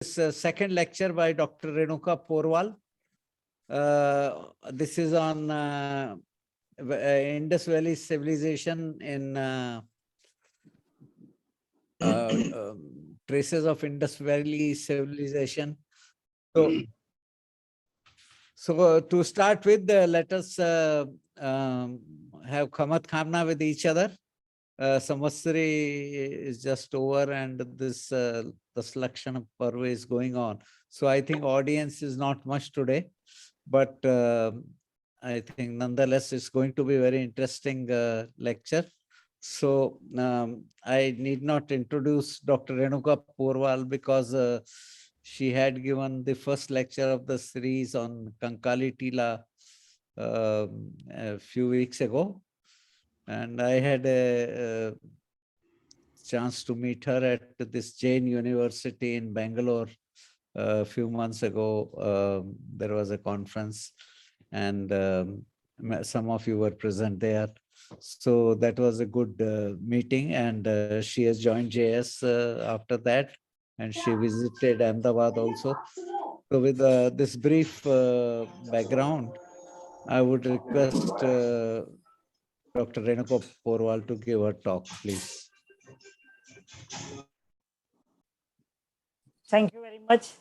This second lecture by Dr. Renuka Porwal. This is on Indus Valley civilization in traces of Indus Valley civilization. So to start with, let us have Khamat Khamna with each other. Samvatsari is just over and this the Lakshana Parva is going on. So I think audience is not much today, but I think nonetheless it's going to be a very interesting lecture. So I need not introduce Dr. Renuka Porwal because she had given the first lecture of the series on Kankali Tila a few weeks ago. And I had a chance to meet her at this Jain University in Bangalore a few months ago. There was a conference and some of you were present there. So that was a good meeting, and she has joined JS after that, and she visited Ahmedabad also. So with this brief background, I would request Dr. Renuka Porwal to give her talk, please. Thank you very much.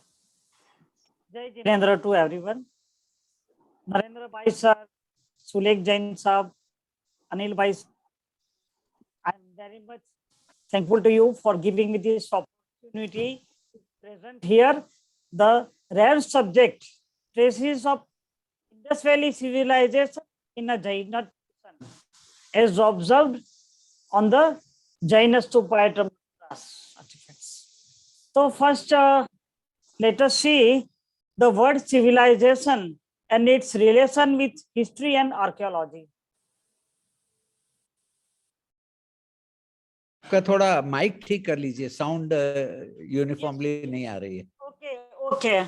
Jai Jinendra to everyone. Narendra Bhai sir, Sulekh Jain sahab, Anil Bhai, I am very much thankful to you for giving me this opportunity to present here the rare subject, traces of Indus Valley civilization in a Jaina as observed on the Jaina stupa artifacts. So first, let us see the word civilization and its relation with history and archaeology. आपका थोड़ा mic ठीक कर लीजिए, sound uniformly नहीं आ रही है. Okay, okay.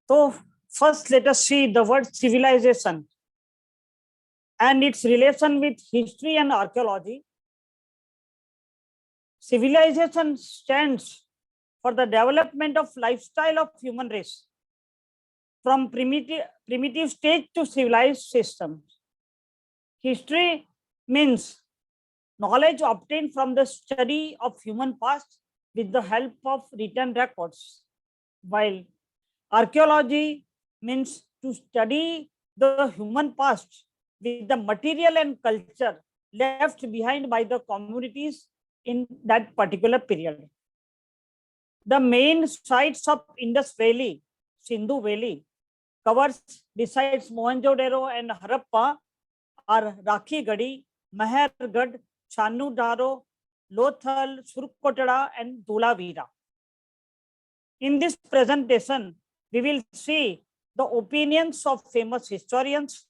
So first, let us see the word civilization and its relation with history and archaeology. Civilization stands for the development of lifestyle of human race from primitive stage to civilized systems. History means knowledge obtained from the study of human past with the help of written records, while archaeology means to study the human past with the material and culture left behind by the communities in that particular period. The main sites of Indus Valley, Sindhu Valley, covers besides Mohenjo-daro and Harappa are Rakhigadi, Mehergarh, Chanudaro, Lothal, Surkotada, and Dhulavira. In this presentation, we will see the opinions of famous historians,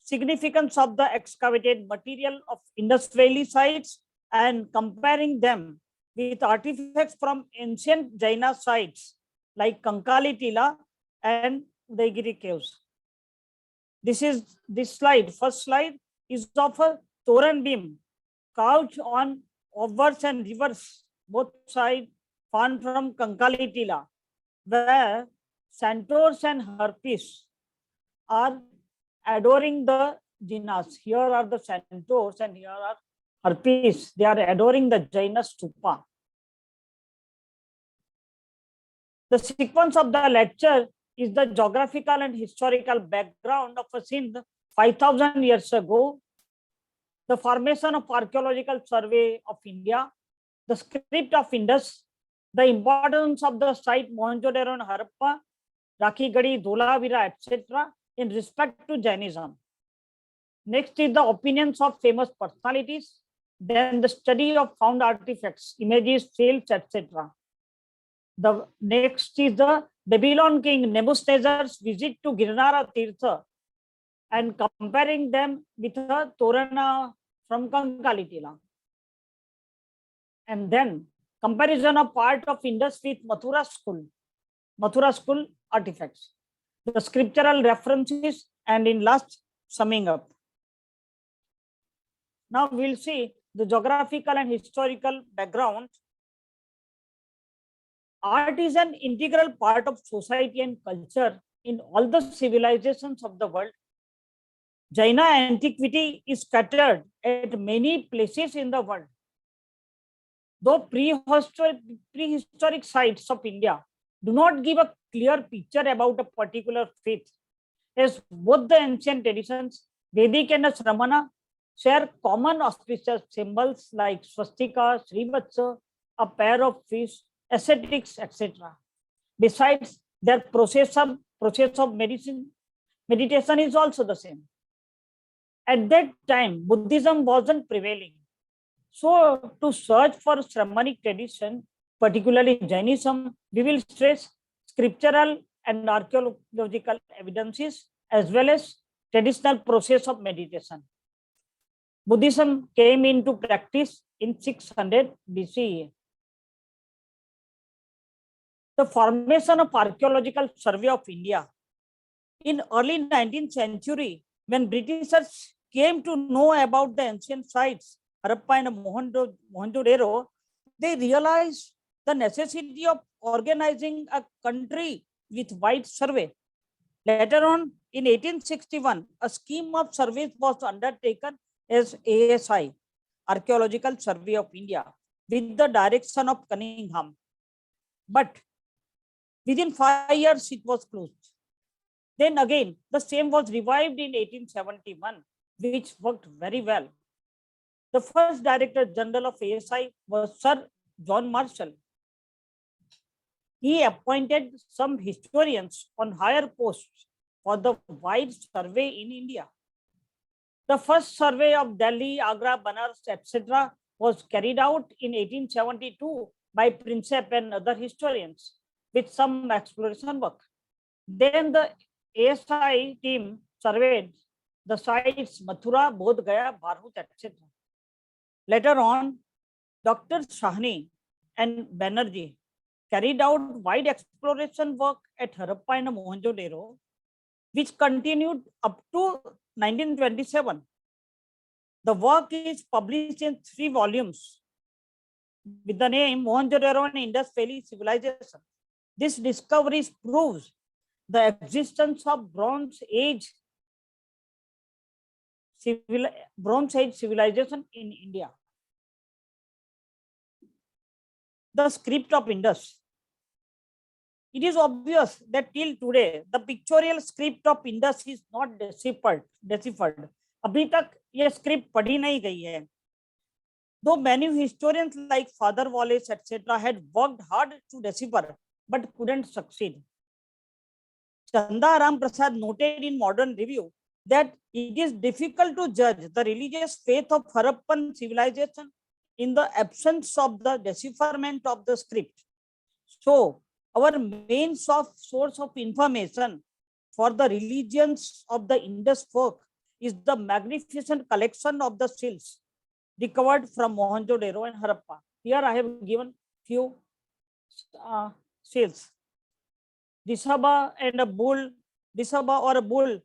significance of the excavated material of Indus Valley sites, and comparing them with artifacts from ancient Jaina sites like Kankali Tila and Udaygiri caves. This slide, first slide, is of a Toran beam couched on obverse and reverse, both sides found from Kankali Tila, where centaurs and harpies are adoring the Jainas. Here are the centaurs and here are harpies. They are adoring the Jaina stupa. The sequence of the lecture is the geographical and historical background of a Sindh 5,000 years ago, the formation of archaeological survey of India, the script of Indus, the importance of the site Mohenjo-daro and Harappa, Rakhigadi, Dhulavira, etc. in respect to Jainism. Next is the opinions of famous personalities, then the study of found artifacts, images, seals, etc. The next is the Babylon king Nebuchadnezzar's visit to Girnara Tirtha and comparing them with the Torana from Kankalitila. And then comparison of part of Indus with Mathura school artifacts, the scriptural references, and in last summing up. Now we'll see the geographical and historical background. Art is an integral part of society and culture in all the civilizations of the world. Jaina antiquity is scattered at many places in the world. Though prehistoric sites of India do not give a clear picture about a particular faith, as both the ancient traditions, Vedic and Sramana, share common auspicious symbols like swastika, Srivatsa, a pair of fish, ascetics, etc. Besides, their process of meditation is also the same. At that time, Buddhism wasn't prevailing. So, to search for Shramanic tradition, particularly Jainism, we will stress scriptural and archaeological evidences as well as traditional process of meditation. Buddhism came into practice in 600 BCE. The formation of Archaeological Survey of India. In early 19th century, when Britishers came to know about the ancient sites, Harappa and Mohenjo-daro, they realized the necessity of organizing a country with wide survey. Later on, in 1861, a scheme of surveys was undertaken as ASI, Archaeological Survey of India, with the direction of Cunningham. But within 5 years, it was closed. Then again, the same was revived in 1871, which worked very well. The first Director General of ASI was Sir John Marshall. He appointed some historians on higher posts for the wide survey in India. The first survey of Delhi, Agra, Banaras, etc. was carried out in 1872 by Prinsep and other historians with some exploration work. Then the ASI team surveyed the sites Mathura, Bodh Gaya, Bharhut, etc. Later on, Dr. Sahni and Banerjee carried out wide exploration work at Harappa and Mohenjo-daro, which continued up to 1927. The work is published in 3 volumes with the name Mohenjo-daro and Indus Valley Civilization. This discovery proves the existence of Bronze Age civilization in India. The script of Indus. It is obvious that till today, the pictorial script of Indus is not deciphered. अभी तक ये script पढ़ी नहीं गई है. Though many historians like Father Wallace, etc., had worked hard to decipher, but couldn't succeed. Chanda Ram Prasad noted in Modern Review that it is difficult to judge the religious faith of Harappan civilization in the absence of the decipherment of the script. So, our main source of information for the religions of the Indus folk is the magnificent collection of the seals recovered from Mohenjo-daro and Harappa. Here I have given few seals. Rishabha and a bull, Rishabha or a bull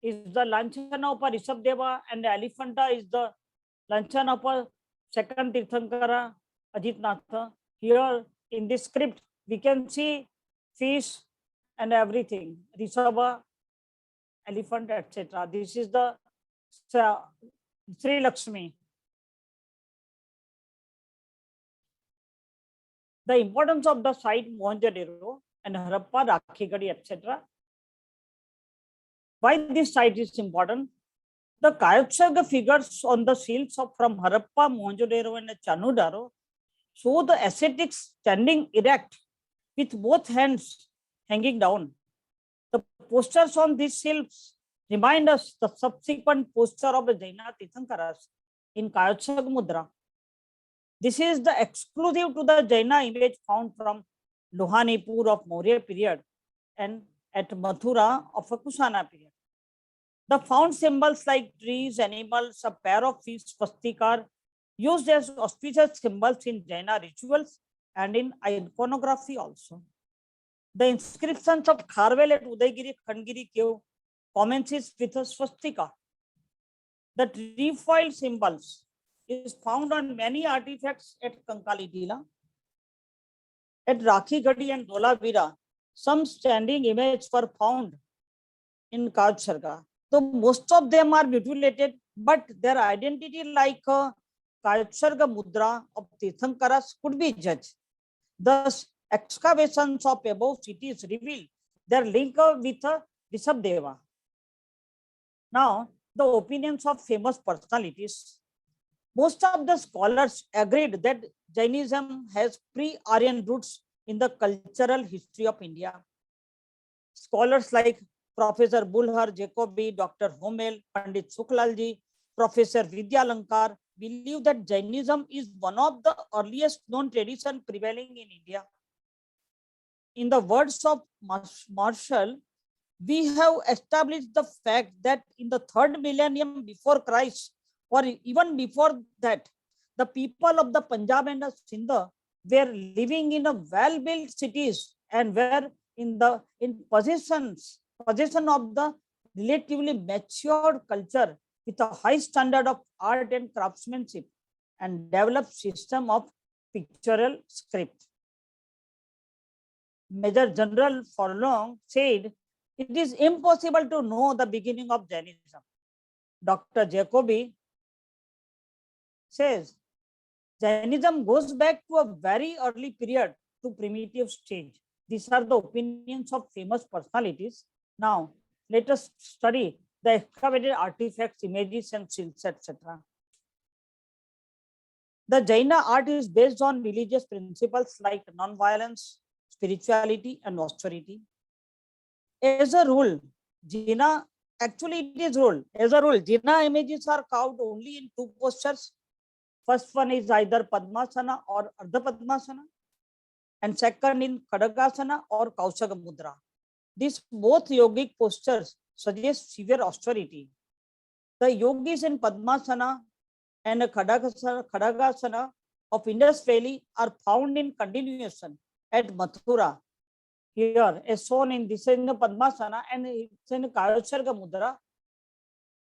is the Lanchana of a Rishabdeva, and the Elephanta is the Lanchana of a second Tirthankara, Ajitnatha. Here in this script, we can see fish and everything, Rishabha, elephant, etc. This is the Sri Laksmi. The importance of the site Mohenjo-daro and Harappa, Rakhigadi, etc. Why this site is important? The Kayotsaga figures on the seals from Harappa, Mohenjo-daro and Chanudaro show the ascetics standing erect with both hands hanging down. The posters on these seals remind us the subsequent posture of the Jaina Tirthankaras in Kayotsaga Mudra. This is the exclusive to the Jaina image found from Lohanipur of Maurya period and at Mathura of a Kushana period. The found symbols like trees, animals, a pair of fish, swastika are used as auspicious symbols in Jaina rituals and in iconography also. The inscriptions of Kharwel at Udaygiri Khandgiri cave commences with a swastika. The trefoil symbols is found on many artifacts at Kankalitila. At Rakhigadi and Dholavira, some standing images were found in Kajsarga. So most of them are mutilated, but their identity like Kajsarga Mudra of Tirthankaras could be judged. Thus, excavations of above cities reveal their link with Rishabdeva. Now, the opinions of famous personalities. Most of the scholars agreed that Jainism has pre-Aryan roots in the cultural history of India. Scholars like Professor Bulhar, Jacobi, Dr. Homel, Pandit Suklalji, Professor Vidyalankar believe that Jainism is one of the earliest known traditions prevailing in India. In the words of Marshall, we have established the fact that in the 3rd millennium before Christ, or even before that, the people of the Punjab and the Sindh were living in a well-built cities and were in possession of the relatively matured culture with a high standard of art and craftsmanship and developed system of pictorial script. Major General Furlong said, it is impossible to know the beginning of Jainism. Dr. Jacobi says, Jainism goes back to a very early period to primitive stage. These are the opinions of famous personalities. Now, let us study the excavated artifacts, images, and seals, etc. The Jaina art is based on religious principles like non-violence, spirituality, and austerity. As a rule, Jaina, actually it is rule. As a rule, Jaina images are carved only in 2 postures. First one is either Padmasana or Ardha Padmasana, and second in Khadagasana or Kausaga Mudra. These both yogic postures suggest severe austerity. The yogis in Padmasana and Khadagasana of Indus Valley are found in continuation at Mathura. Here, as shown in this in the Padmasana and it's in Kausaga Mudra.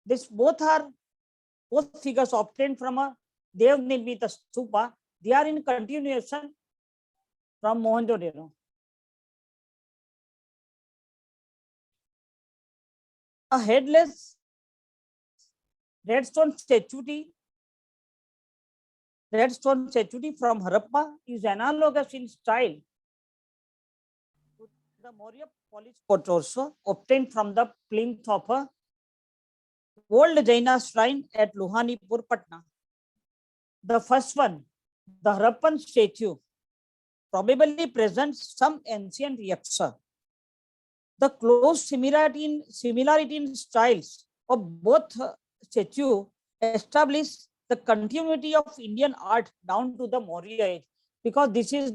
This both figures obtained from a Dev Nirmita stupa. They are in continuation from Mohenjo-daro. A headless redstone statue from Harappa is analogous in style to the Maurya polish torso obtained from the plinth of a old Jaina shrine at Luhanipur, Patna. The first one, the Harappan statue, probably presents some ancient yaksha. The close similarity in styles of both statues establish the continuity of Indian art down to the Maurya age, because this is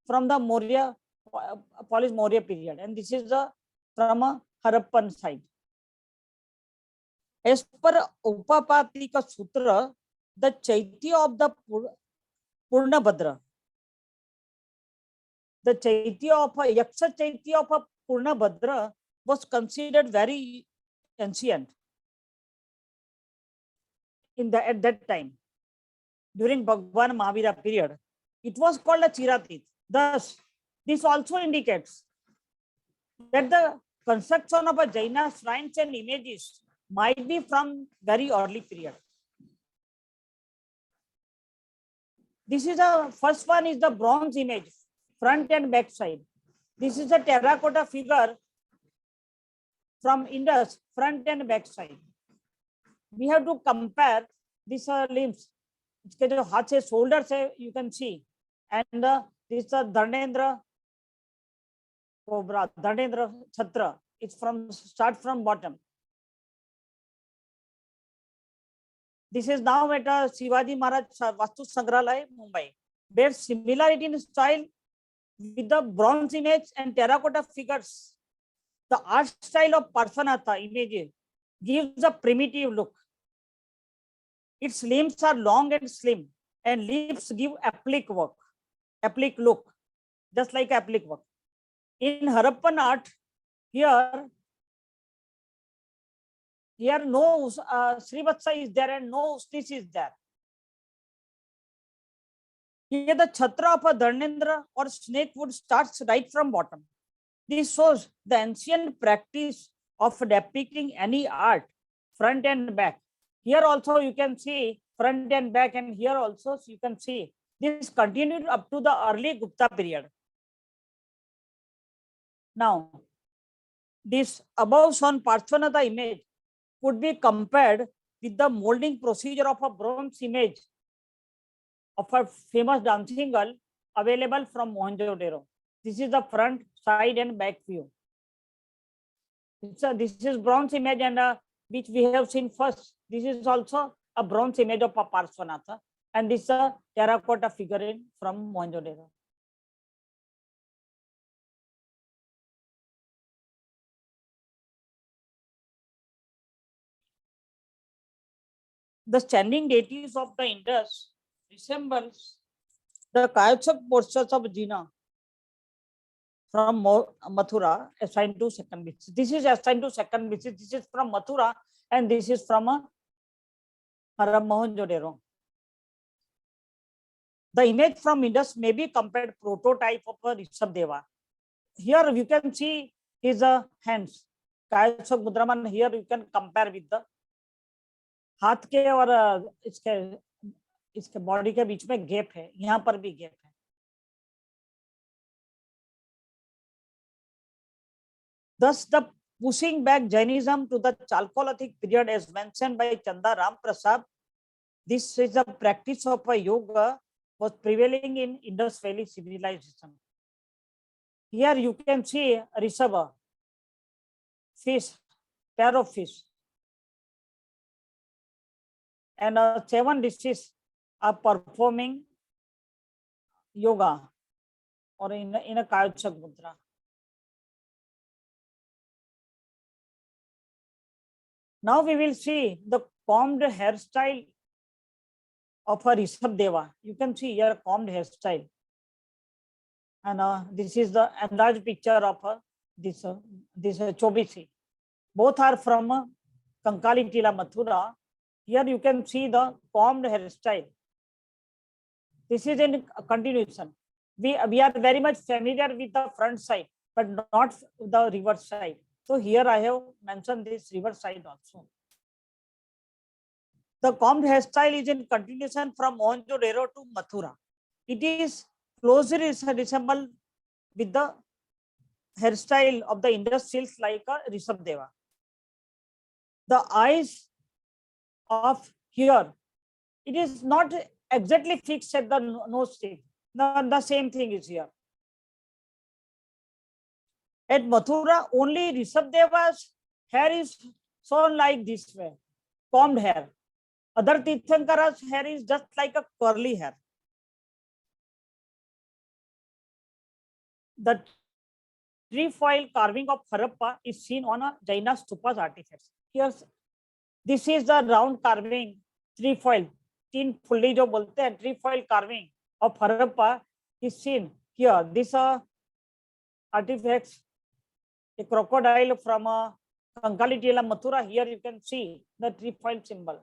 from the Maurya polish Maurya period, and this is from a Harappan side. As per Upapatika Sutra, the Chaitya of the Purnabhadra, the Chaitya of a Yaksha Chaitya of a Purnabhadra was considered very ancient at that time. During Bhagwan Mahavira period, it was called a Chiratit. Thus, this also indicates that the construction of a Jaina shrines and images might be from very early period. This is the first one is the bronze image, front and back side. This is a terracotta figure from Indus, front and back side. We have to compare these limbs. इसके जो हाथ से shoulders है, you can see, and this Dhanendra Cobra, Dhanendra Chhatra. It's start from bottom. This is now at Shivaji Maharaj Vastu Sangrahalaya, Mumbai. There's similarity in style with the bronze image and terracotta figures. The art style of Parsanatha images gives a primitive look. Its limbs are long and slim, and lips give applique look, just like applique work. In Harappan art, here no Srivatsa is there and no Ustis is there. Here the chhatra of a Dharnendra or snake wood starts right from bottom. This shows the ancient practice of depicting any art, front and back. Here also you can see front and back, and here also you can see this continued up to the early Gupta period. Now, this above shown Parthvanatha image could be compared with the molding procedure of a bronze image of a famous dancing girl available from Mohenjo-daro. This is the front, side, and back view. This is bronze image, and which we have seen first. This is also a bronze image of a Parthvanatha, and this is a terracotta figurine from Mohenjo-daro. The standing deities of the Indus resembles the Kayachak portions of JAINA from Mathura assigned to second visit. This is assigned to second visit. This is from Mathura, and this is from Harappa, Mohenjo-daro. The image from Indus may be compared prototype of a Rishabdeva. Here you can see his hands. Kayachak Mudraman, here you can compare with the हाथ के और इसके body के बीच में gap है, यहाँ पर भी गैप है. Thus, the pushing back Jainism to the Chalcolithic period, as mentioned by Chanda Ram Prasad, this is a practice of a yoga was prevailing in Indus Valley civilization. Here you can see Rishabha, fish, pair of fish. And 7 rishis are performing yoga or in a Kayachak mudra. Now we will see the combed hairstyle of a Rishabdeva. You can see here combed hairstyle. And this is the enlarged picture of this Chobisi. Both are from Kankali Tila, Mathura. Here you can see the combed hairstyle. This is in continuation. We are very much familiar with the front side, but not the reverse side. So here I have mentioned this reverse side also. The combed hairstyle is in continuation from Mohenjo-daro to Mathura. It is closely resembled with the hairstyle of the Indus seals like a Rishabdeva. The eyes of here, it is not exactly fixed at the nose tip. The same thing is here. At Mathura, only Rishabdeva's hair is shown like this way, combed hair. Other Tirthankara's hair is just like a curly hair. The trefoil carving of Harappa is seen on a Jaina stupa's artifacts. Here, this is the round carving trefoil. तीन fully जो बोलते हैं trefoil carving of Harappa is seen here. This artifacts, a crocodile from Kankali Tila, Mathura. Here you can see the trefoil symbol.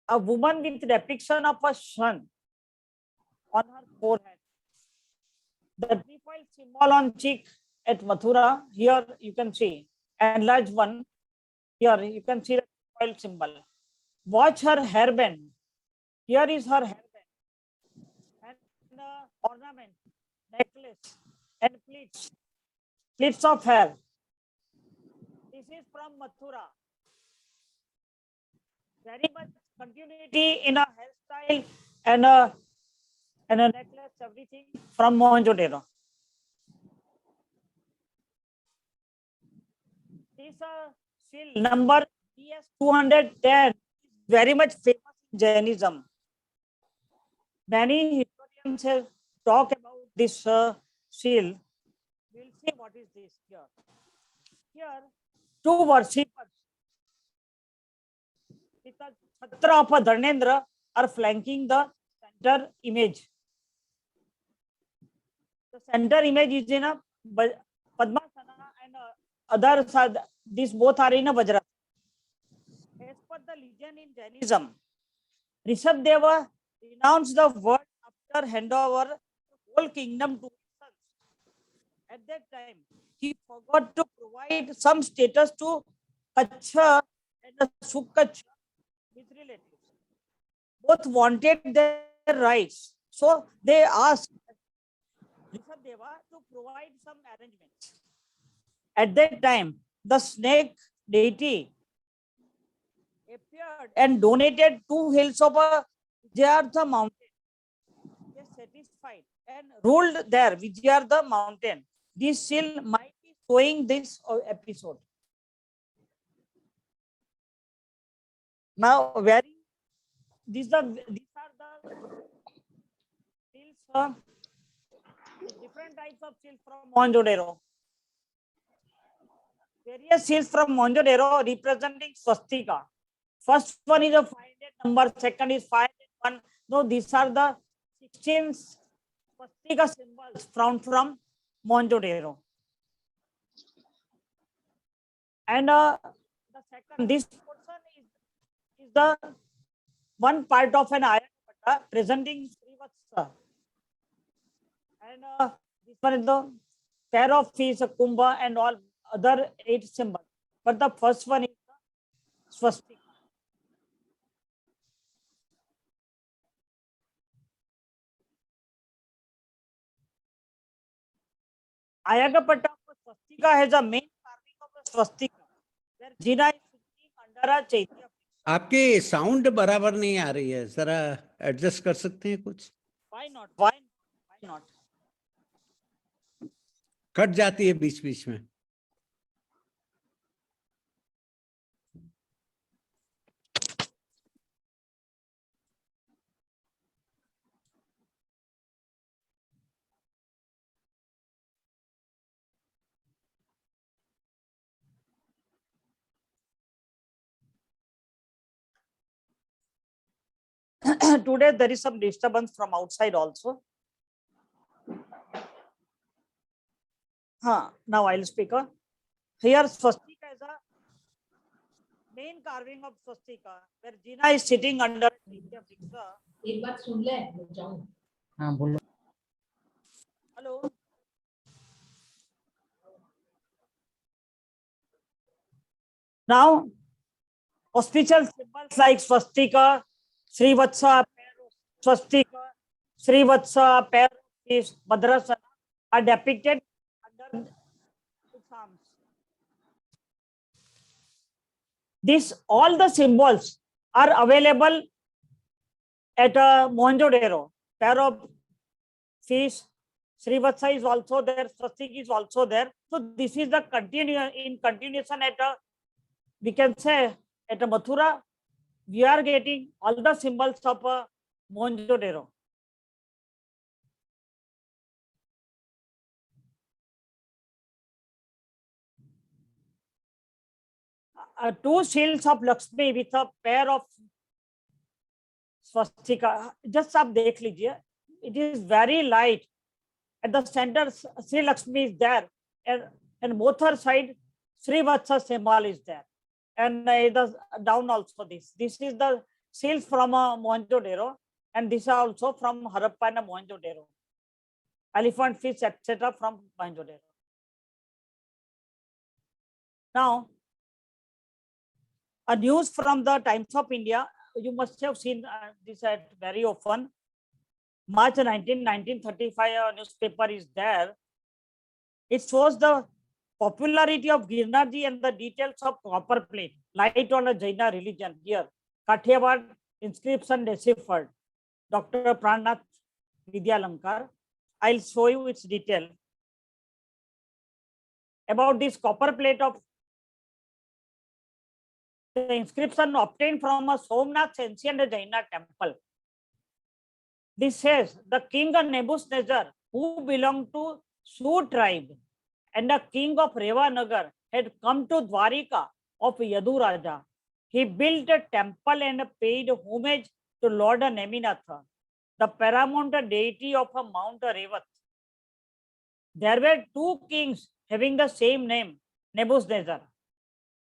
A woman with depiction of a sun on her forehead. The trefoil symbol on cheek at Mathura, here you can see enlarged one. Here you can see the trefoil symbol. Watch her hairband. Here is her hairband and ornament, necklace and pleats of hair. This is from Mathura. Very much continuity in a hairstyle and a necklace, everything from Mohenjo-daro. This seal number PS210 is very much famous in Jainism. Many historians have talk about this seal, we'll see what is this here. Here, two worshippers with a chhatra of a Dharnendra are flanking the center image. The center image is in a Padmasana and other side, these both are in a Vajra. As per the legend in Jainism, Rishabdeva renounced the word after handover the whole kingdom to his sons. At that time, he forgot to provide some status to Kacha and Sukkacha, his relatives. Both wanted their rights, so they asked Rishabdeva to provide some arrangements. At that time, the snake deity appeared and donated 2 hills of a Vijayartha mountain. They satisfied and ruled there, Vijayartha mountain. This seal might be showing this episode. Now, these are the seals, different types of seals from Mohenjo-daro. Various seals from Mohenjo-daro representing swastika. First one is a 500 number, second is 501. No, these are the 16 swastika symbols found from Mohenjo-daro. And the second, this portion is the one part of an Ayagpata presenting Srivatsa. And this one is the pair of fish, a kumbha, and all other 8 symbols. But the first one is the swastika. Ayagpata swastika has a main carving of a swastika, where Jaina is sitting under a chaitya. आपकी sound बराबर नहीं आ रही है, जरा adjust कर सकते हैं कुछ? Why not? Why not? Cut जाती है बीच बीच में. Today there is some disturbance from outside also. Now I'll speak. Here swastika is a main carving of swastika, where Jaina is sitting under एक बात सुन ले जाऊं. हाँ बोलो. Hello. Now, auspicial symbols like swastika, Srivatsa, swastika, Srivatsa, pair of fish, Madrasana are depicted under its arms. All the symbols are available at Mohenjo-daro. Pair of fish, Srivatsa is also there, swastika is also there. So this is the continuation at we can say at Mathura, we are getting all the symbols of Mohenjo-daro. Two shields of Laksmi with a pair of swastika. Just आप देख लीजिए. It is very light. At the center, Sri Laksmi is there, and both her side, Srivatsa symbol is there. And down also this. This is the seals from Mohenjo-daro, and this is also from Harappa and Mohenjo-daro. Elephant fish, etc. from Mohenjo-daro. Now, a news from the Times of India. You must have seen this very often. March 19, 1935, a newspaper is there. It shows the popularity of Girnarji and the details of copper plate. Light on a Jaina religion. Here, Kathiawad inscription deciphered. Dr. Pranath Vidyalankar. I'll show you its detail. About this copper plate of the inscription obtained from a Somanatha ancient Jaina temple. This says the king Nebuchadnezzar, who belonged to Su tribe, and the king of Revanagar had come to Dwarika of Yadu Raja. He built a temple and paid homage to Lord Neminatha, the paramount deity of Mount Revat. There were two kings having the same name, Nebuchadnezzar.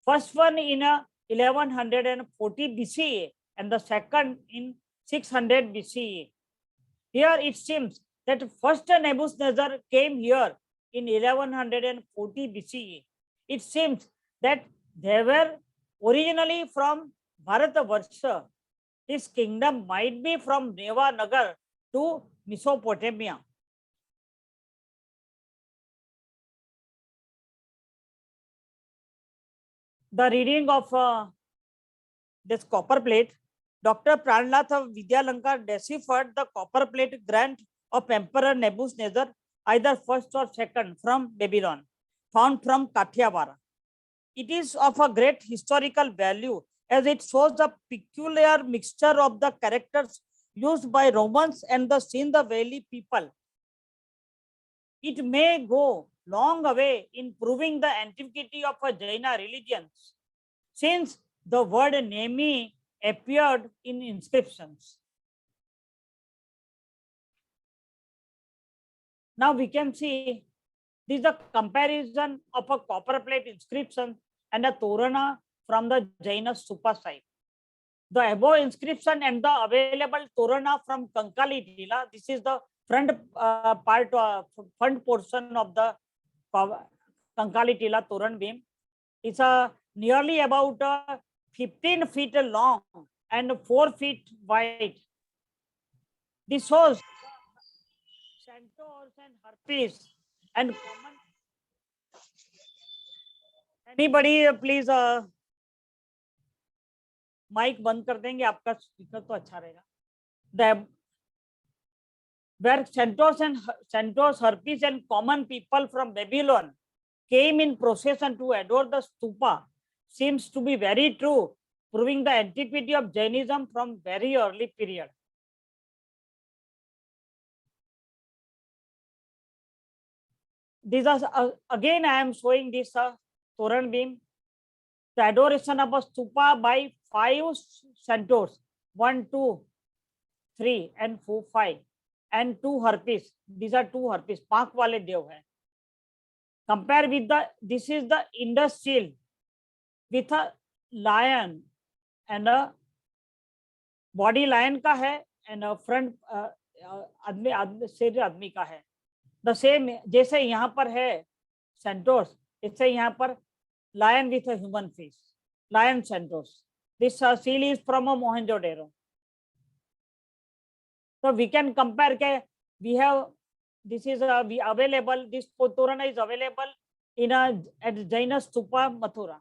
First one in 1140 BCE and the second in 600 BCE. Here it seems that first Nebuchadnezzar came here in 1140 BCE. It seems that they were originally from Bharatavarsha. His kingdom might be from Revanagar to Mesopotamia. The reading of this copper plate, Dr. Prannath of Vidyalanka deciphered the copper plate grant of Emperor Nebuchadnezzar, either first or second, from Babylon, found from Kathiawara. It is of a great historical value as it shows a peculiar mixture of the characters used by Romans and the Sindh Valley people. It may go long way in proving the antiquity of a Jaina religion, since the word Nemi appeared in inscriptions. Now we can see this is a comparison of a copper plate inscription and a Torana from the Jaina stupa site. The above inscription and the available Torana from Kankali Tila, this is the front front portion of the Kankali Tila Toran beam. It's nearly about 15 feet long and 4 feet wide. This shows centaurs and harpies and common. Anybody please mic बंद कर देंगे, आपका speaker तो अच्छा रहेगा. Where centaurs, harpies and common people from Babylon came in procession to adore the stupa seems to be very true, proving the antiquity of Jainism from very early period. These are again I am showing this Toran beam. The adoration of a stupa by 5 centaurs, 1, 2, 3 and 4, 5 and 2 harpies. These are 2 harpies, पांख वाले देव हैं. Compare with this is the Indus shield with a lion and a body lion का है and a front शरीर आदमी का है. The same जैसे यहाँ पर है centaurs, इससे यहाँ पर lion with a human face, lion centaurs. This seal is from a Mohenjo-daro. So we can compare. We have this is available. This Torana is available in at Jaina stupa Mathura.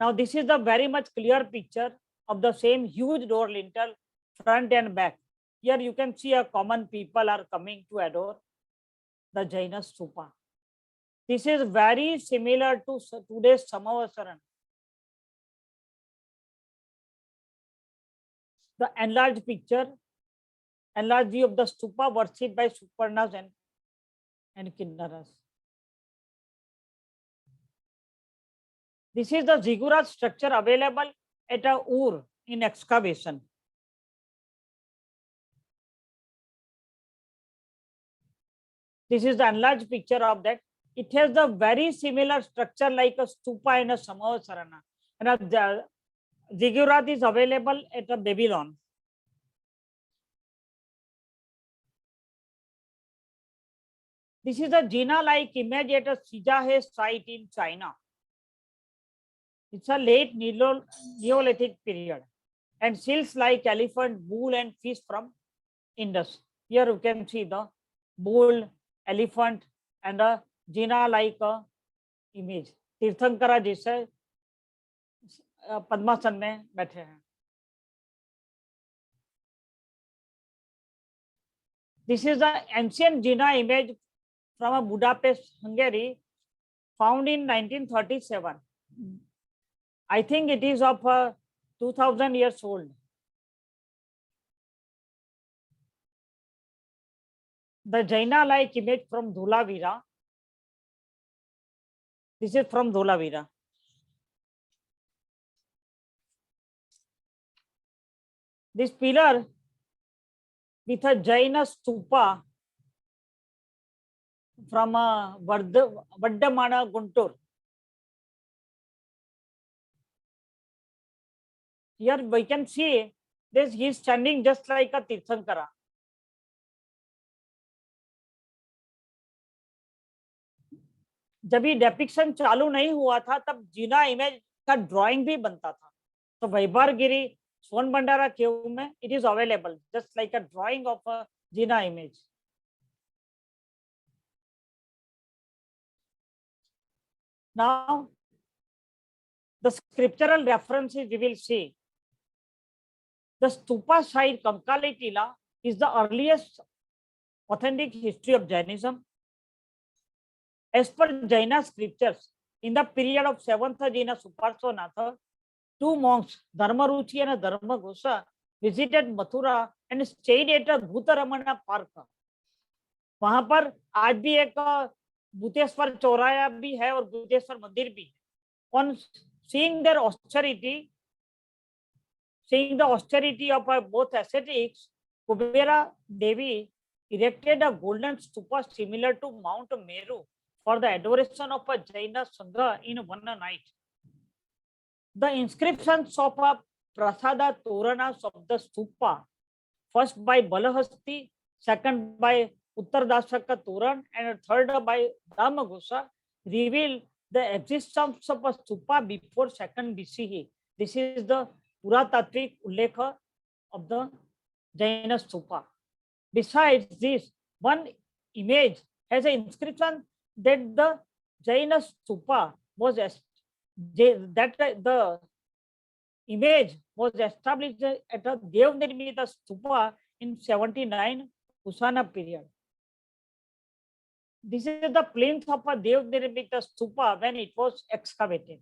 Now this is the very much clear picture of the same huge door lintel, front and back. Here you can see a common people are coming to adore the Jaina stupa. This is very similar to today's Samavasaran. The enlarged picture, enlarged view of the stupa worshipped by Suparnas and Kinnaras. This is the ziggurat structure available at a Ur in excavation. This is the enlarged picture of that. It has the very similar structure like a stupa and a Samavasarana. And a ziggurat is available at a Babylon. This is a JAINA-like image at a Sijahe site in China. It's a late Neolithic period. And seals like elephant, bull and fish from Indus. Here you can see the bull, elephant and a JAINA-like image. Tirthankara जैसे पद्मासन में बैठे हैं. This is the ancient JAINA image from a Budapest, Hungary, found in 1937. I think it is of 2000 years old. the Jaina-like image from Dhulavira. This is from Dhulavira. This pillar with a Jaina stupa from Vaddamana Guntur. Here we can see this, he is standing just like a Tirthankara. जब ये depiction चालू नहीं हुआ था तब जीना image का drawing भी बनता था. तो वैभारगिरी सोन भंडारा केव में it is available just like a drawing of a Jina image. Now the scriptural references we will see. The stupa site Kankali Tila is the earliest authentic history of Jainism. As per Jaina scriptures, in the period of 7th Jaina Somanatha, two monks, Dharmaruchi and Dharmaghosa, visited Mathura and stayed at a Bhutaramana Park. वहां पर आज भी एक भूतेश्वर चौराया भी है और भूतेश्वर मंदिर भी. On seeing their austerity, seeing the austerity of both ascetics, Kubera Devi erected a golden stupa similar to Mount Meru for the adoration of a Jaina Sangha in one night. The inscriptions of a Prasada Toranas of the stupa, first by Balahasti, second by Uttardashaka Toran, and third by Dhamaghosa, reveal the existence of a stupa before 2nd BCE. This is the Puratattvic Ullekha of the Jaina stupa. Besides this, one image has an inscription that the Jaina stupa was the image was established at a Devnirmita stupa in 79 Kusana period. This is the plinth of a Devnirmita stupa when it was excavated.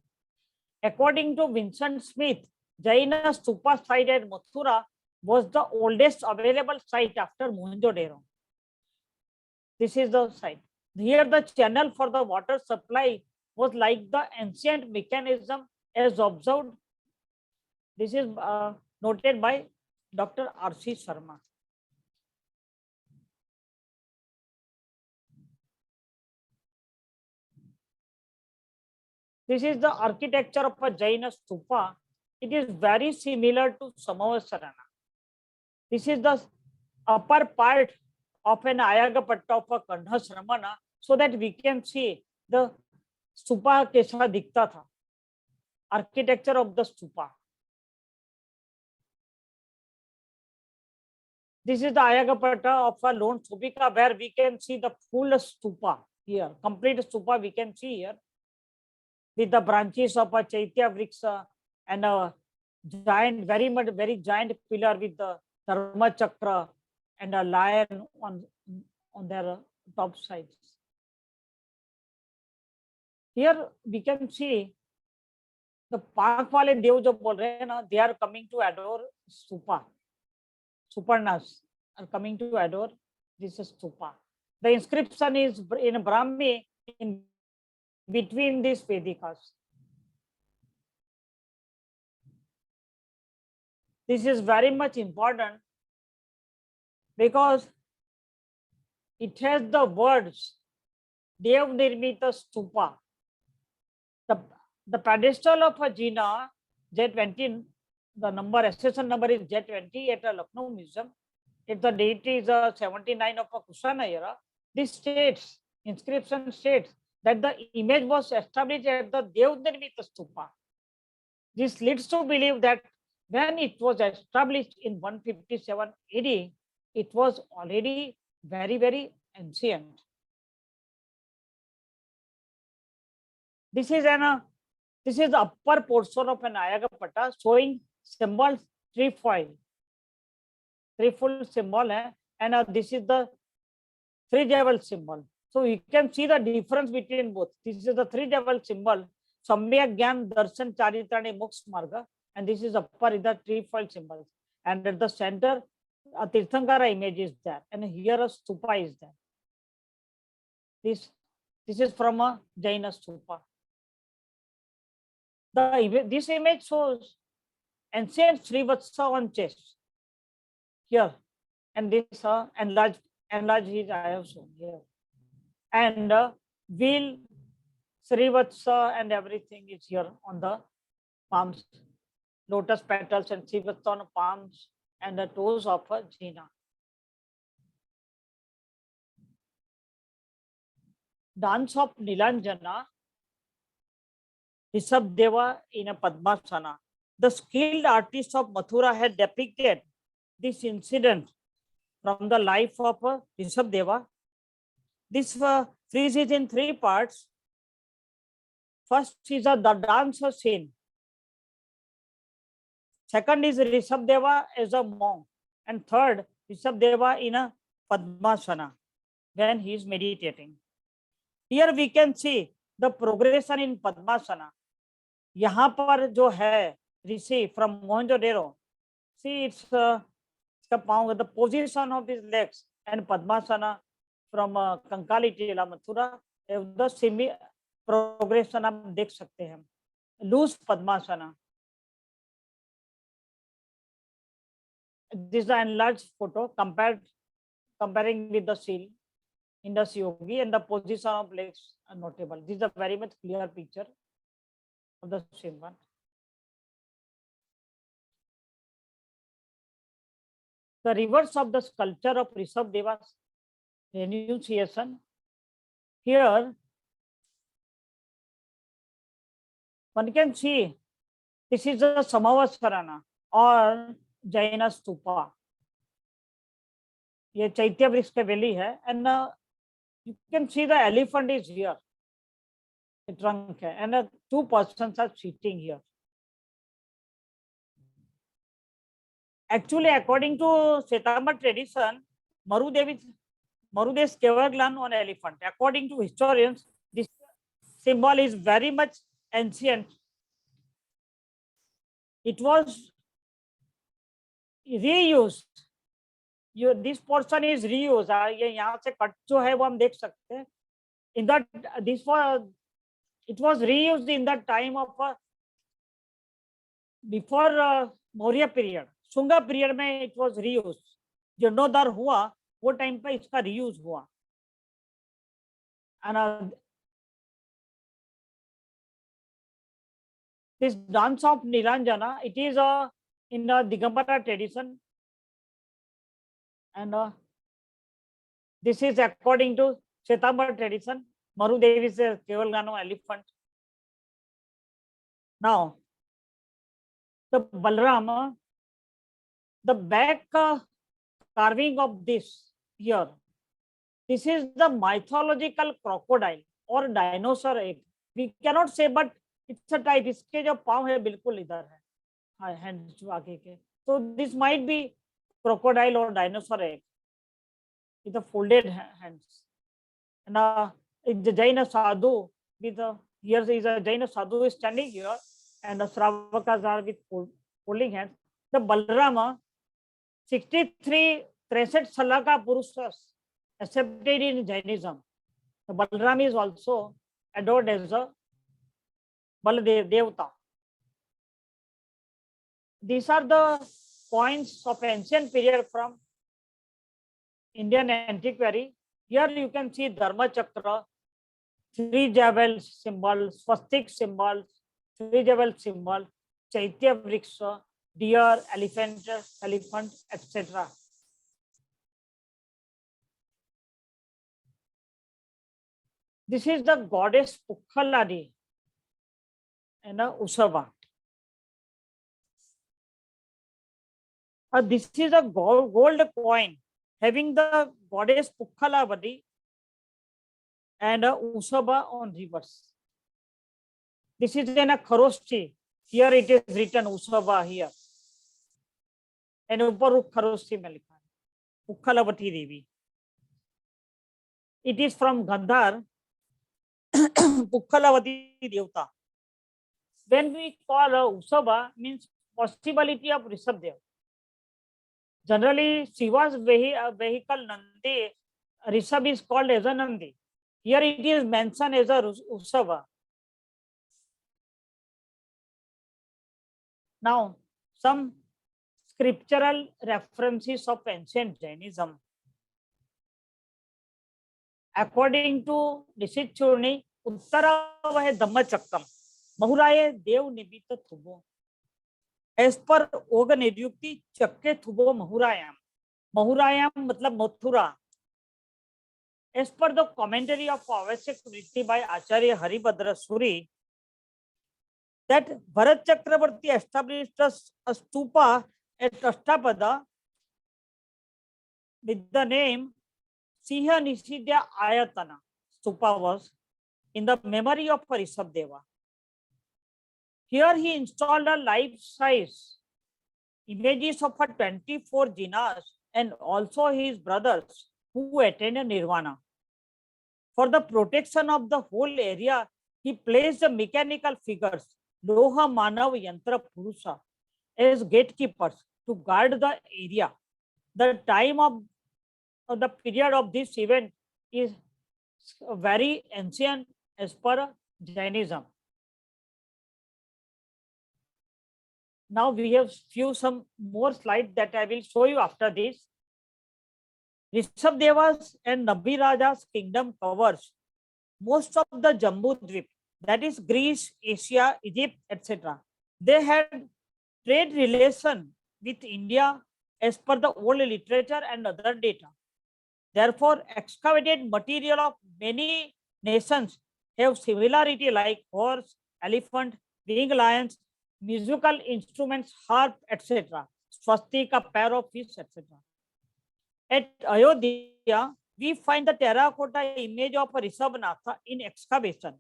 According to Vincent Smith, Jaina stupa site at Mathura was the oldest available site after Mohenjo-daro. This is the site. Here the channel for the water supply was like the ancient mechanism as observed. This is noted by Dr. R.C. Sharma. This is the architecture of a Jaina stupa. It is very similar to Samavasarana. This is the upper part of an Ayagpata of a Kandhasramana, so that we can see the stupa kaisa dikhta tha. Architecture of the stupa. This is the Ayagpata of a lone stupika where we can see the full stupa here. Complete stupa we can see here with the branches of a Chaitya Vriksha and a giant, very giant pillar with the Dharma Chakra and a lion on their top sides. Here we can see the park wale dev jo bol rahe hain na, they are coming to adore stupa. Suparnas are coming to adore this stupa. The inscription is in Brahmi in between these Vedikas. This is very much important because it has the words Dev Nirmita Stupa. The pedestal of a Jaina J20, the number accession number is J20 at a Lucknow museum. If the date is 79 of a Kusana era, this states, inscription states that the image was established at the Dev Nirmita Stupa. This leads to believe that when it was established in 157 AD, it was already very ancient. This is the upper portion of an Ayagpata showing symbol trefoil. Trefoil symbol hai, and this is the three-jewel symbol. So you can see the difference between both. This is the three-jewel symbol, Samyak Gyan Darshan Charitrani Moksha Marga, and this is upper is the trefoil symbol. And at the center, a Tirthankara image is there, and here a stupa is there. This is from a Jaina stupa. This image shows ancient Srivatsa on chest here, and this enlarged his I have shown here, and wheel Srivatsa and everything is here on the palms, lotus petals and Srivatsa on palms and the toes of a Jaina. Dance of Nilanjana, Rishabdeva in a Padmasana. The skilled artists of Mathura had depicted this incident from the life of Rishabdeva. This frieze is in 3 parts. First is the dance scene. Second is Rishabdeva as a monk. And third, Rishabdeva in a Padmasana when he is meditating. Here we can see the progression in Padmasana. यहाँ पर जो है ऋषि from Mohenjo-daro, see it's the position of his legs and Padmasana from Kankali Tila Mathura, the semi progression हम देख सकते हैं. Loose Padmasana. This is the enlarged photo comparing with the seal. Indus Yogi and the position of legs are notable. This is a very much clear picture of the same one. The reverse of the sculpture of Rishabdeva's renunciation. Here, one can see this is a Samavasarana or Jaina stupa. ये चैत्य वृक्ष के valley है, and you can see the elephant is here. The trunk है, and 2 persons are sitting here. Actually, according to Svetambara tradition, Marudevi's Kevarglan on elephant. According to historians, this symbol is very much ancient. It was reused. This portion is reused. ये यहाँ से cut जो है वो हम देख सकते हैं. In that, it was reused in the time of before Maurya period. Shunga period में it was reused. जीर्णोद्धार हुआ वो टाइम पे इसका reuse हुआ. And this dance of Nilanjana, it is in the Digambara tradition. And this is according to Svetambara tradition. Marudevi is a Kevalgano elephant. Now, the Balram, the back carving of this here, this is the mythological crocodile or dinosaur egg. We cannot say, but it's a type. इसके जो पाँव है बिल्कुल इधर है, hands जो आगे के. So this might be crocodile or dinosaur egg with the folded hands. And the Jaina sadhu with here is a Jaina sadhu is standing here, and the Sravakas are with folding hands. The Balrama, 63 Salaka Purushas accepted in Jainism. The Balram is also adored as a Baladevata. These are the coins of ancient period from Indian antiquary. Here you can see Dharma Chakra, 3 jewels symbol, swastik symbols, 3 jewel symbol, Chaitya Vriksha, deer, elephant, etc. This is the goddess Pukhaladi and Usava. This is a gold coin having the goddess Pukhalavadi and Usaba on reverse. This is in a Kharoshti. Here it is written Usaba here. And ऊपर Kharoshti में लिखा है Pukhalavati Devi. It is from Gandhar, Pukhalavati Devta. When we call Usaba, means possibility of Rishabdev. Generally, Shiva's vehicle Nandi, Rishabh is called as a Nandi. Here it is mentioned as a Usava. Now, some scriptural references of ancient Jainism. According to Nishit Churni, Uttara vahe Dhammachakram, Mahuraye Dev Nibita Thubo. As per Oga Nidyukti, Chakke Thubo Mahurayam. Mahurayam matlab Mathura. As per the commentary of Avashyak Vritti by Acharya Haribhadra Suri, that Bharat Chakravarti established a stupa at Ashtapada with the name Siha Nisidya Ayatana. Stupa was in the memory of Rishabdeva. Here he installed a life-size images of 24 Jinas and also his brothers who attained Nirvana. For the protection of the whole area, he placed the mechanical figures, Loha Manav Yantra Purusha, as gatekeepers to guard the area. The time of the period of this event is very ancient as per Jainism. Now we have some more slides that I will show you after this. Rishabdeva's and Nabi Raja's kingdom covers most of the Jambu Dvip, that is Greece, Asia, Egypt, etc. They had trade relation with India as per the old literature and other data. Therefore, excavated material of many nations have similarity like horse, elephant, winged lions, musical instruments, harp, etc. Swastika, pair of fish, etc. At Ayodhya, we find the terracotta image of a Rishabhanatha in excavation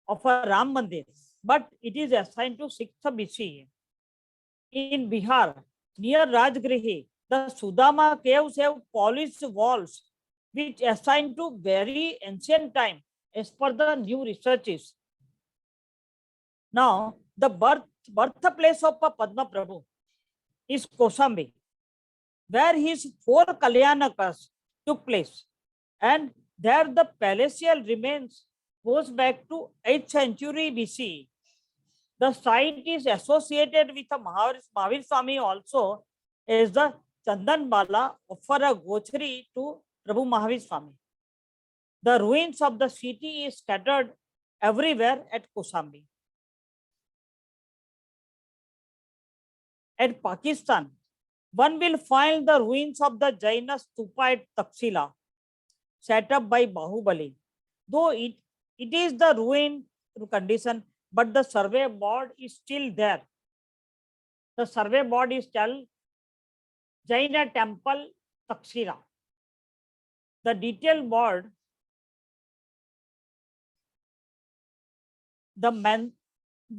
of a Ram Mandir, but it is assigned to 6th BCE. In Bihar, near Rajgrihi, the Sudama caves have polished walls, which assigned to very ancient time as per the new researches. Now, the birthplace of Padma Prabhu is Kosambi, where his 4 Kalyanakas took place, and there the palatial remains goes back to 8th century BC. The site is associated with a Mahavir Swami also as the Chandan Bala offer a gochari to Prabhu Mahavir Swami. The ruins of the city is scattered everywhere at Kosambi. At Pakistan, one will find the ruins of the Jaina stupa at Taxila, set up by Bahubali. Though it is the ruin condition, but the survey board is still there. The survey board is still Jaina temple Taxila. The detail board, the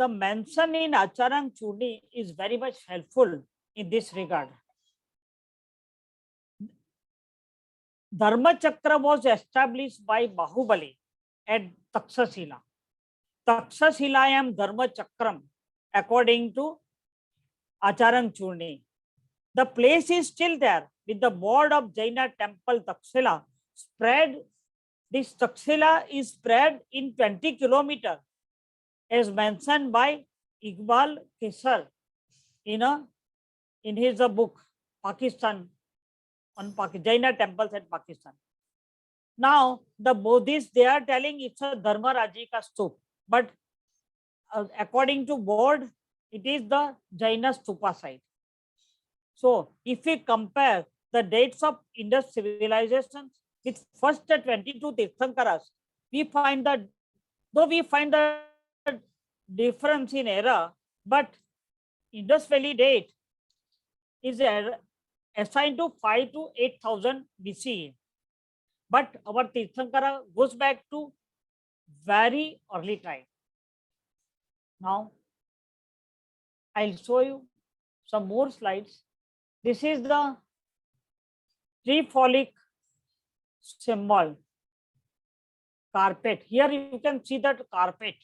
mention in Acharang Chudi is very much helpful in this regard. Dharma Chakra was established by Bahubali at Taksasila. Taksasilayam Dharma Chakram, according to Acharang Churni. The place is still there with the board of Jaina temple Taksila spread. This Taksila is spread in 20 kilometers as mentioned by Iqbal Kesar in his book Pakistan on Jaina temples at Pakistan. Now the Buddhists, they are telling it's a Dharma Rajika stupa, but according to board, it is the Jaina stupa site. So if we compare the dates of Indus civilizations with first 22 Tirthankaras, we find that though we find the difference in era, but Indus Valley date is assigned to 5 to 8,000 BCE. But our Tirthankara goes back to very early time. Now, I'll show you some more slides. This is the trefoilic symbol, carpet. Here you can see that carpet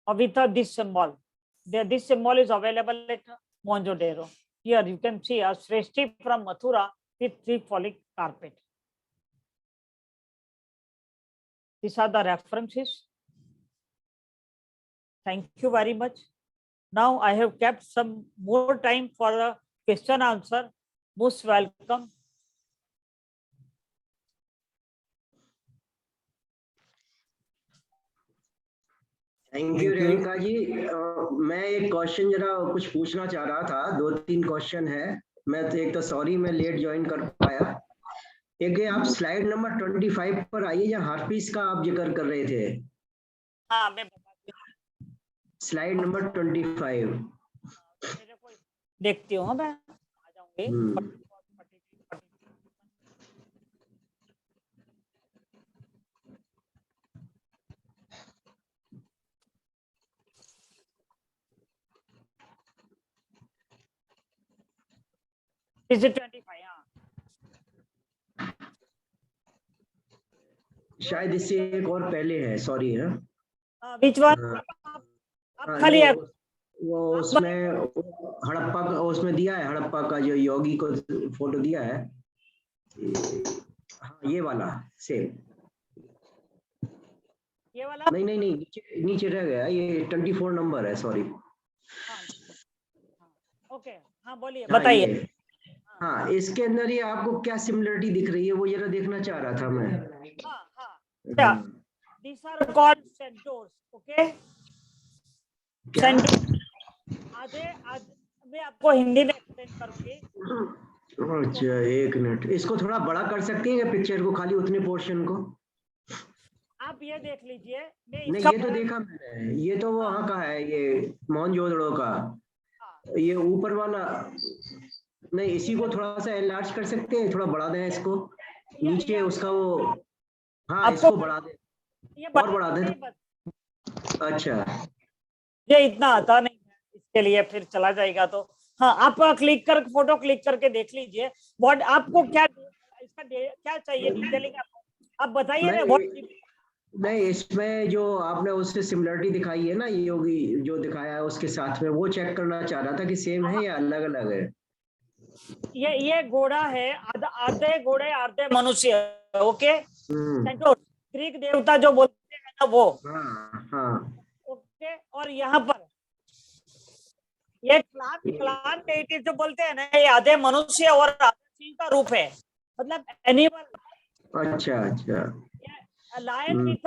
with this symbol. This symbol is available at Mohenjo-daro. Here you can see a Sreshti from Mathura with trefoil carpet. These are the references. Thank you very much. Now I have kept some more time for the question answer. Most welcome. Thank you Renuka ji. मैं एक question जरा कुछ पूछना चाह रहा था, 2-3 question है। मैं तो एक तो सॉरी मैं लेट ज्वाइन कर पाया। एक ये आप स्लाइड नंबर 25 पर आइए, जहाँ हार्पिस का आप जिक्र कर रहे थे। हाँ, मैं बताती हूँ। स्लाइड नंबर 25 देखती हूँ, मैं आ जाऊंगी। Is it 25? हाँ, शायद इससे एक और पहले है, सॉरी है। which one? आप खाली है। वो उसमें हड़प्पा का उसमें दिया है, हड़प्पा का जो योगी को फोटो दिया है। हाँ, ये वाला सेम। ये वाला नहीं नहीं नहीं, नीचे रह गया, ये 24 नंबर है, सॉरी। ओके, हाँ बोलिए, बताइए। हाँ, इसके अंदर ये आपको क्या सिमिलरिटी दिख रही है, वो जरा देखना चाह रहा था मैं। हाँ, these are called centaurs, okay? आधे मैं आपको हिंदी में एक्सप्लेन करूंगी। अच्छा, एक मिनट, इसको थोड़ा बड़ा कर सकते हैं पिक्चर को, खाली उतने पोर्शन को। आप ये देख लीजिए। नहीं, ये तो देखा मैंने, ये तो वो वहाँ का है, ये मोहनजोदड़ो का। ये ऊपर वाला नहीं, इसी को थोड़ा सा एनलार्ज कर सकते हैं, थोड़ा बढ़ा दें इसको। नीचे उसका वो, हाँ इसको बढ़ा दें, और बढ़ा दें। अच्छा, ये इतना आता नहीं है, इसके लिए फिर चला जाएगा तो। हाँ, आप क्लिक कर फोटो क्लिक करके देख लीजिए। व्हाट आपको क्या इसका क्या चाहिए डिटेलिंग, आप बताइए ना। नहीं, इसमें जो आपने उससे सिमिलरिटी दिखाई है ना, योगी जो दिखाया है उसके साथ में, वो चेक करना चाह रहा था कि सेम है या अलग अलग है। ये घोड़ा है, आधे घोड़े आधे मनुष्य, ओके। ग्रीक देवता जो बोलते हैं ना वो। हाँ। ओके, और यहाँ पर ये क्लान डेइटीज जो बोलते हैं ना, ये आधे मनुष्य और आधे सिंह का रूप है, मतलब एनिमल। अच्छा। Lion with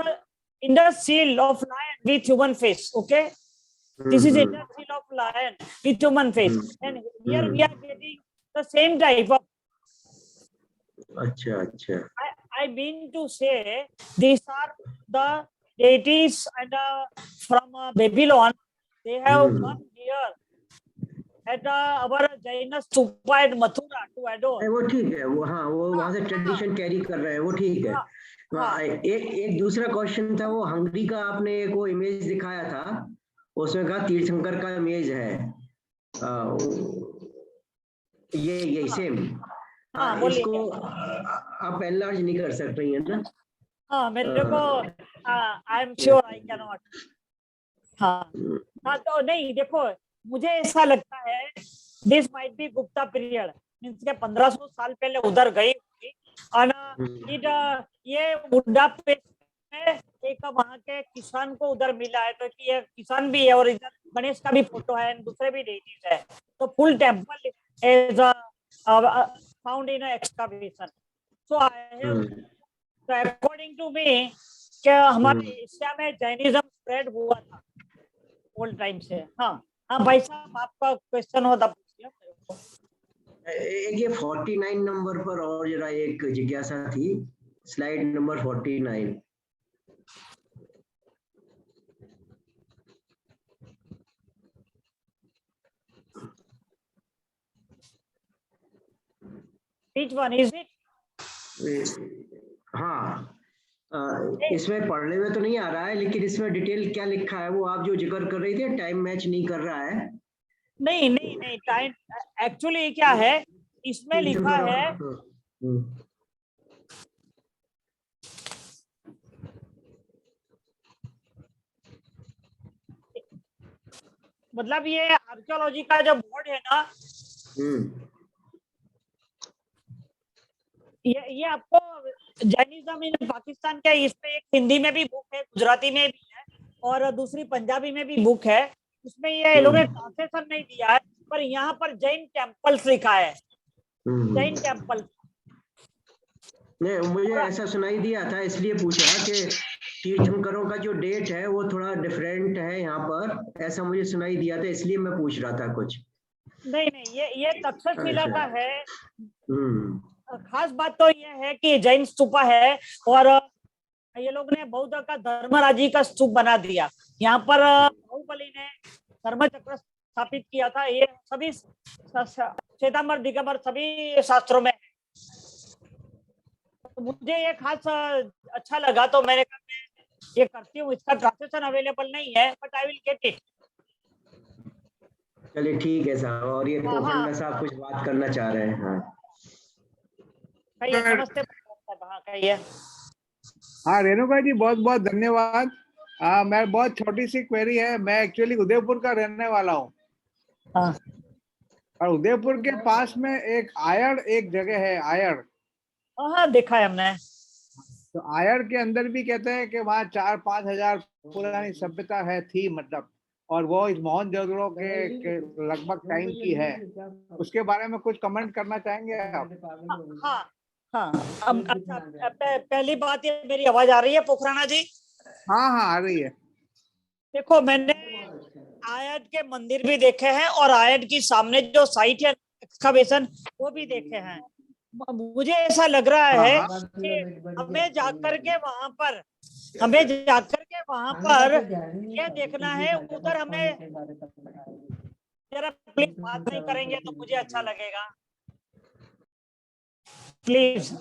Indus seal of lion with human face, okay? This is Indus seal of lion with human face, and here we are getting the same type of. अच्छा. I mean to say these are the deities and from Babylon. They have come here at our Jaina stupa at Mathura to adore. वो ठीक है, वो हाँ, वो वहाँ से tradition carry कर रहे हैं, वो ठीक है। एक दूसरा क्वेश्चन था, वो हंगरी का आपने एक वो इमेज दिखाया था, उसमें कहा तीर्थंकर का इमेज है। ये सेम। इसको आप एनलार्ज नहीं कर सकते हैं ना? हाँ, मेरे को I am sure I can not. हाँ तो नहीं, देखो मुझे ऐसा लगता है this might be Gupta period, means के 1500 साल पहले उधर गई होगी। ये बुडापेस्ट में एक वहाँ के किसान को उधर मिला है, तो ये किसान भी है और इधर गणेश का भी फोटो है, दूसरे भी डेटीज है। तो full temple is found in excavation. So according to me क्या हमारे एशिया में जैनिज्म स्प्रेड हुआ था ओल्ड टाइम से। हाँ भाई साहब, आपका क्वेश्चन हो तो पूछिए। एक ये 49 नंबर पर और जरा एक जिज्ञासा थी, slide number 49। Which one is it? हाँ, इसमें पढ़ने में तो नहीं आ रहा है, लेकिन इसमें डिटेल क्या लिखा है वो आप जो जिक्र कर रही थी, टाइम मैच नहीं कर रहा है। नहीं, टाइम एक्चुअली क्या है, इसमें लिखा है मतलब ये आर्कियोलॉजी का जो बोर्ड है ना, ये आपको जैनिज्म इन पाकिस्तान का, इसमें एक हिंदी में भी बुक है, गुजराती में भी है और दूसरी पंजाबी में भी बुक है। उसमें ये लोगों ने ट्रांसलेशन नहीं दिया है, पर यहाँ पर जैन टेम्पल्स लिखा है, जैन टेम्पल। नहीं, मुझे ऐसा सुनाई दिया था, इसलिए पूछा कि तीर्थंकरों का जो डेट है वो थोड़ा डिफरेंट है यहाँ पर, ऐसा मुझे सुनाई दिया था, इसलिए मैं पूछ रहा था कुछ। नहीं, ये तक्षशिला का है। हम्म, खास बात तो ये है कि जैन स्तूपा है और ये लोग ने बौद्ध का धर्मराजी का स्तूप बना दिया। यहाँ पर बाहुबली ने धर्म चक्र स्थापित किया था। ये सभी श्वेतांबर दिगंबर सभी शास्त्रों में है। तो मुझे ये खास अच्छा लगा, तो मैंने कहा मैं ये करती हूँ। इसका ट्रांसलेशन अवेलेबल नहीं है, but I will get it. चलिए ठीक है साहब। और ये पोखरना साहब कुछ बात करना चाह रहे हैं। हाँ नमस्ते। हाँ कहिए। हाँ रेणुका जी, बहुत बहुत धन्यवाद। मैं बहुत छोटी सी क्वेरी है। मैं एक्चुअली उदयपुर का रहने वाला हूँ। हाँ। और उदयपुर के पास में एक आयड़ एक जगह है, आयड़। हाँ देखा है हमने। तो आयड़ के अंदर भी कहते हैं कि वहाँ 4-5 हजार पुरानी सभ्यता है थी, मतलब, और वो इस मोहनजोदड़ो के लगभग टाइम की है। उसके बारे में कुछ कमेंट करना चाहेंगे आप? हाँ हाँ। अब अच्छा, पहली बात, ये मेरी आवाज आ रही है पोखराना जी? हाँ हाँ आ रही है। देखो, मैंने आयड के मंदिर भी देखे हैं और आयड की सामने जो साइट है एक्सकवेशन, वो भी देखे हैं। मुझे ऐसा लग रहा है कि हमें जाकर के वहां पर ये देखना है। उधर हमें जरा प्लीज बात नहीं करेंगे तो मुझे अच्छा लगेगा। प्लीज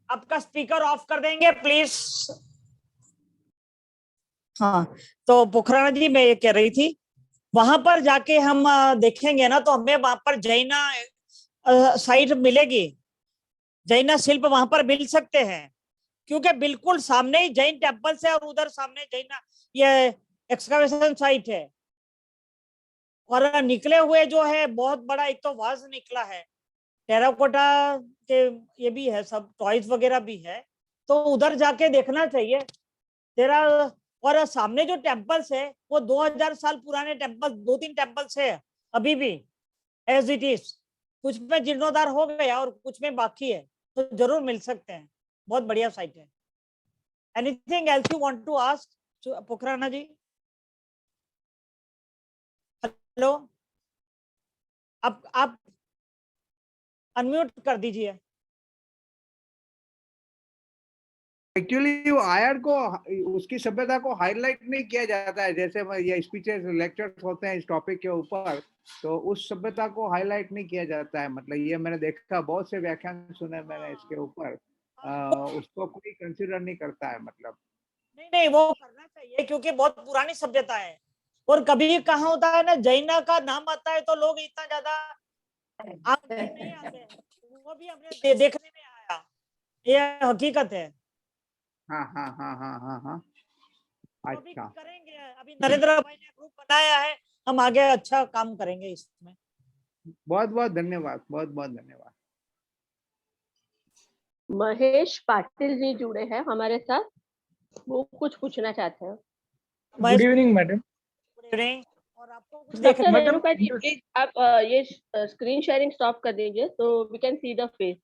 आपका स्पीकर ऑफ कर देंगे प्लीज। हाँ, तो पोखराना जी, मैं ये कह रही थी, वहां पर जाके हम देखेंगे ना, तो हमें वहां पर जैना साइट मिलेगी, जैना शिल्प वहां पर मिल सकते हैं, क्योंकि बिल्कुल सामने ही जैन टेम्पल्स है और उधर सामने जैना ये एक्सकवेशन साइट है। और निकले हुए जो है बहुत बड़ा एक तो वाज निकला है, टेराकोटा के ये भी है, सब टॉयज वगैरह भी है, तो उधर जाके देखना चाहिए तेरा। और सामने जो टेम्पल्स है वो 2000 साल पुराने टेम्पल्स, 2-3 टेम्पल्स है अभी भी एज इट इज। कुछ में जीर्णोद्धार हो गया और कुछ में बाकी है, तो जरूर मिल सकते हैं। बहुत बढ़िया साइट है। Anything else you want to ask Pokharana ji? Hello, आप अनम्यूट कर दीजिए। एक्चुअली वो आयड़ को, उसकी सभ्यता को हाईलाइट नहीं किया जाता है। जैसे ये स्पीचेस लेक्चर्स होते हैं इस टॉपिक के ऊपर, तो उस सभ्यता को हाईलाइट नहीं किया जाता है। मतलब ये मैंने देखा, बहुत से व्याख्यान सुने मैंने इसके ऊपर। उसको कोई कंसीडर नहीं करता है। मतलब नहीं, वो करना चाहिए क्योंकि बहुत पुरानी सभ्यता है। और कभी कहाँ होता है ना, जैना का नाम आता है तो लोग इतना ज्यादा आगे नहीं आते हैं। वो भी हमने देखने में आया, ये हकीकत है। हाँ हाँ हाँ हाँ हाँ हाँ। अभी अच्छा, करेंगे, अभी नरेंद्र भाई ने ग्रुप बनाया है, हम आगे अच्छा काम करेंगे इसमें। बहुत बहुत धन्यवाद, बहुत बहुत धन्यवाद। महेश पाटिल जी जुड़े हैं हमारे साथ, वो कुछ पूछना चाहते हैं। Good evening madam. Good evening. और आपको कुछ डॉक्टर रेणुका जी, प्लीज आप ये स्क्रीन शेयरिंग स्टॉप कर दीजिए तो we can see the face.